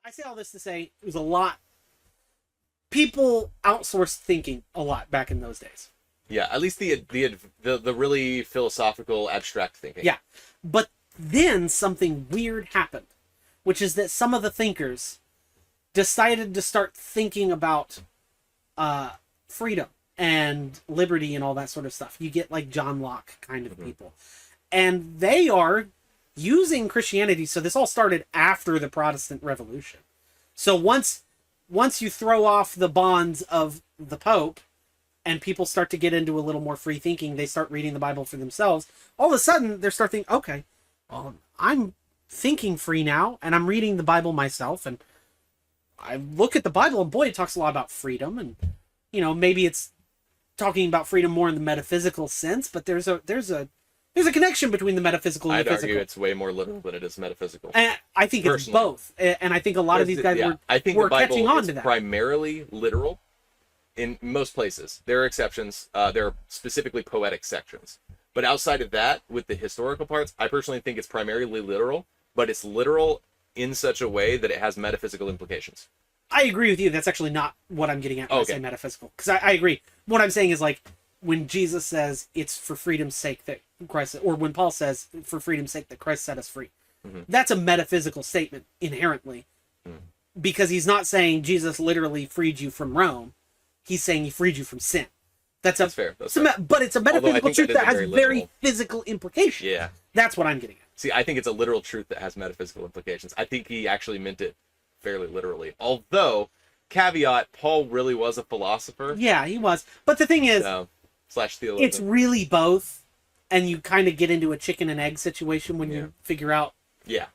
I say all this to say it was a lot. People outsourced thinking a lot back in those days. Yeah, at least the really philosophical, abstract thinking. Yeah, but then something weird happened, which is that some of the thinkers decided to start thinking about freedom and liberty and all that sort of stuff. You get like John Locke kind of people. And they are using Christianity. So this all started after the Protestant Revolution. So once you throw off the bonds of the Pope and people start to get into a little more free thinking, they start reading the Bible for themselves. All of a sudden, they're starting, okay, well, I'm thinking free now, and I'm reading the Bible myself, and I look at the Bible, and boy, it talks a lot about freedom, and, you know, maybe it's talking about freedom more in the metaphysical sense, but there's a connection between the metaphysical and the physical. I'd argue it's way more literal than it is metaphysical. And I think it's both. And I think a lot of these guys were catching on to that. Primarily literal in most places. There are exceptions. There are specifically poetic sections. But outside of that, with the historical parts, I personally think it's primarily literal, but it's literal in such a way that it has metaphysical implications. I agree with you. That's actually not what I'm getting at when I say metaphysical. Because I agree. What I'm saying is, like, when Jesus says it's for freedom's sake that Christ, or when Paul says for freedom's sake that Christ set us free, that's a metaphysical statement inherently, because he's not saying Jesus literally freed you from Rome. He's saying he freed you from sin. That's fair. But it's a metaphysical truth that has very physical implications. Yeah. That's what I'm getting at. See, I think it's a literal truth that has metaphysical implications. I think he actually meant it fairly literally. Although, caveat, Paul really was a philosopher. Yeah, he was. But the thing is, slash theologian. It's really both, and you kind of get into a chicken and egg situation when you figure out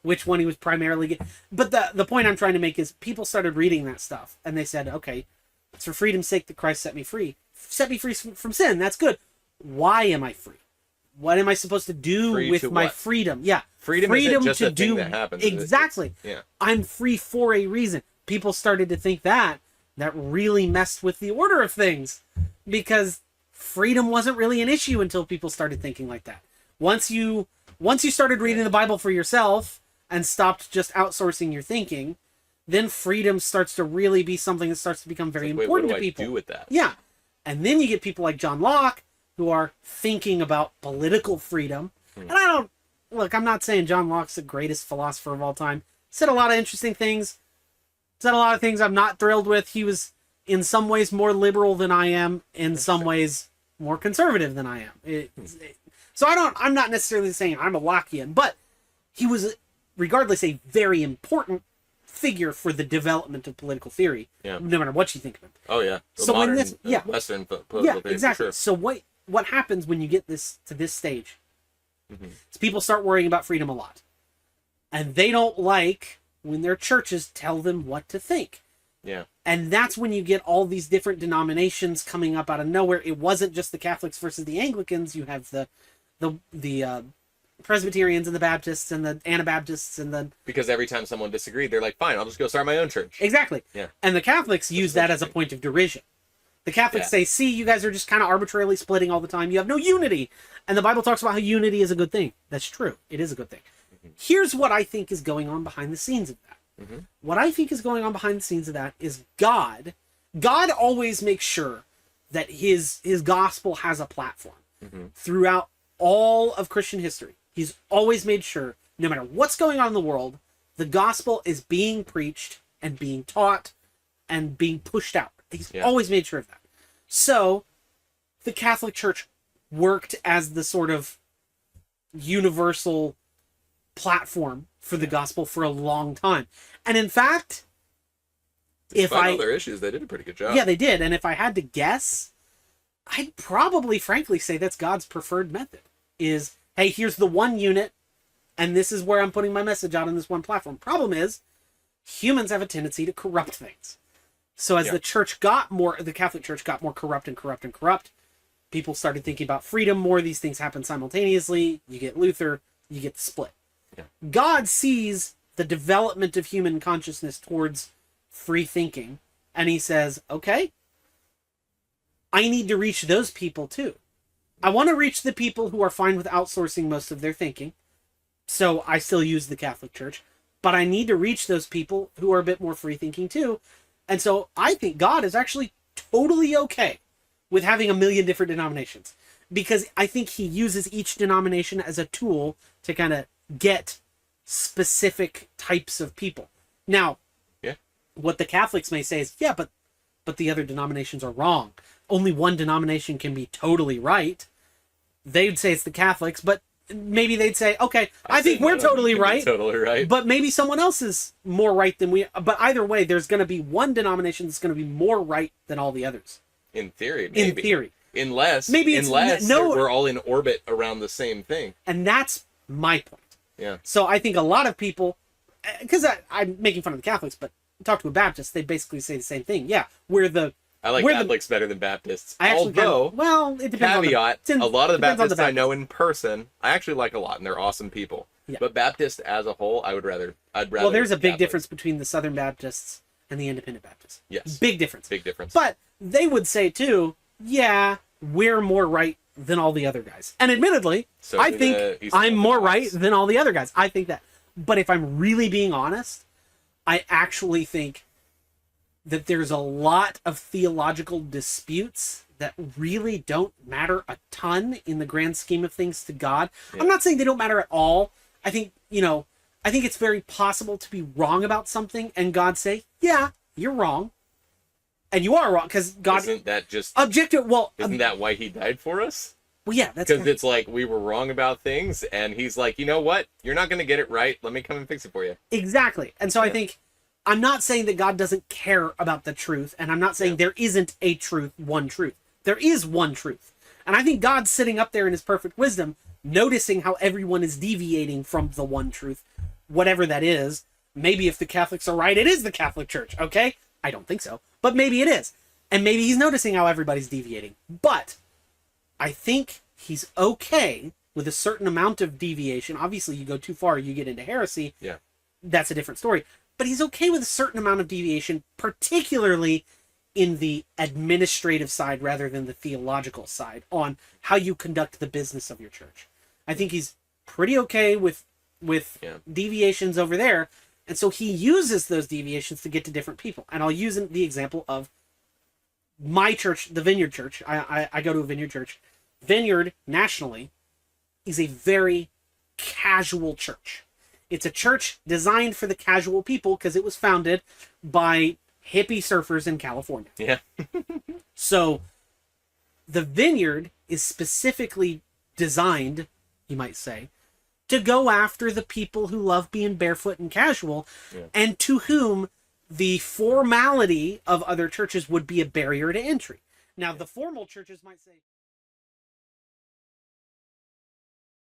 which one he was primarily But the point I'm trying to make is people started reading that stuff, and they said, okay, it's for freedom's sake that Christ set me free. Set me free from sin. That's good. Why am I free? What am I supposed to do with my freedom? Yeah. Freedom isn't just a thing that happens. Exactly. I'm free for a reason. People started to think that really messed with the order of things, because freedom wasn't really an issue until people started thinking like that. Once you started reading the Bible for yourself and stopped just outsourcing your thinking, then freedom starts to really be something that starts to become very important to people. What do I do with that? Yeah. And then you get people like John Locke who are thinking about political freedom. And I'm not saying John Locke's the greatest philosopher of all time. Said a lot of interesting things. Said a lot of things I'm not thrilled with. He was in some ways more liberal than I am, in some ways more conservative than I am. So I'm not necessarily saying I'm a Lockean, but he was, regardless, a very important figure for the development of political theory, no matter what you think of him. Oh yeah. So modern, when this, Western political theory, exactly. For sure. So what happens when you get to this stage? Is people start worrying about freedom a lot, and they don't like when their churches tell them what to think. Yeah. And that's when you get all these different denominations coming up out of nowhere. It wasn't just the Catholics versus the Anglicans. You have the Presbyterians and the Baptists and the Anabaptists and the... Because every time someone disagreed, they're like, fine, I'll just go start my own church. Exactly. Yeah. And the Catholics use that as a point of derision. The Catholics say, see, you guys are just kind of arbitrarily splitting all the time. You have no unity. And the Bible talks about how unity is a good thing. That's true. It is a good thing. Here's what I think is going on behind the scenes of that. What I think is going on behind the scenes of that is God always makes sure that his gospel has a platform throughout all of Christian history. He's always made sure, no matter what's going on in the world, the gospel is being preached and being taught and being pushed out. He's always made sure of that. So the Catholic Church worked as the sort of universal platform for the gospel for a long time. And in fact, despite all their issues, they did a pretty good job. Yeah, they did. And if I had to guess, I'd probably, frankly, say that's God's preferred method. Is, hey, here's the one unit, and this is where I'm putting my message out on this one platform. Problem is, humans have a tendency to corrupt things. So as the Catholic Church got more corrupt, people started thinking about freedom more. These things happen simultaneously. You get Luther, you get the split. Yeah. God sees the development of human consciousness towards free thinking, and he says, okay, I need to reach those people too. I want to reach the people who are fine with outsourcing most of their thinking, so I still use the Catholic Church, but I need to reach those people who are a bit more free thinking too. And so I think God is actually totally okay with having a million different denominations, because I think he uses each denomination as a tool to kind of get specific types of people. Now, Yeah. what the Catholics may say is, yeah, but the other denominations are wrong. Only one denomination can be totally right. They'd say it's the Catholics, but maybe they'd say, okay, I think we're totally right. Totally right. But maybe someone else is more right than we. But either way, there's going to be one denomination that's going to be more right than all the others. In theory, maybe. In theory. Unless no, we're all in orbit around the same thing. And that's my point. Yeah. So I think a lot of people, because I'm making fun of the Catholics, but talk to a Baptist, they basically say the same thing. Yeah, I like Catholics better than Baptists. Although, it depends caveat, on a lot of the Baptists I know in person, I actually like a lot, and they're awesome people. Yeah. But Baptists as a whole, I'd rather. Well, there's a big difference between the Southern Baptists and the Independent Baptists. Yes. Big difference. Big difference. But they would say too, yeah, we're more right than all the other guys. And admittedly, So I think I'm more right than all the other guys. I think that. But if I'm really being honest, I actually think that there's a lot of theological disputes that really don't matter a ton in the grand scheme of things to God. Yeah. I'm not saying they don't matter at all. I think, I think it's very possible to be wrong about something and God say, yeah, you're wrong. And you are wrong, because God... Isn't that just... Objective, well... Isn't that why he died for us? Well, yeah, that's... Because it's like, we were wrong about things, and he's like, you know what? You're not going to get it right. Let me come and fix it for you. Exactly. And so I think... I'm not saying that God doesn't care about the truth, and I'm not saying there isn't a truth, one truth. There is one truth. And I think God's sitting up there in his perfect wisdom, noticing how everyone is deviating from the one truth, whatever that is. Maybe if the Catholics are right, it is the Catholic Church, okay? I don't think so, but maybe it is. And maybe he's noticing how everybody's deviating. But I think he's okay with a certain amount of deviation. Obviously, you go too far, you get into heresy. Yeah. That's a different story. But he's okay with a certain amount of deviation, particularly in the administrative side rather than the theological side, on how you conduct the business of your church. I think he's pretty okay with deviations over there. And so he uses those deviations to get to different people. And I'll use the example of my church, the Vineyard Church. I go to a Vineyard Church. Vineyard, nationally, is a very casual church. It's a church designed for the casual people because it was founded by hippie surfers in California. Yeah. So the Vineyard is specifically designed, you might say, to go after the people who love being barefoot and casual, and to whom the formality of other churches would be a barrier to entry. Now, the formal churches might say...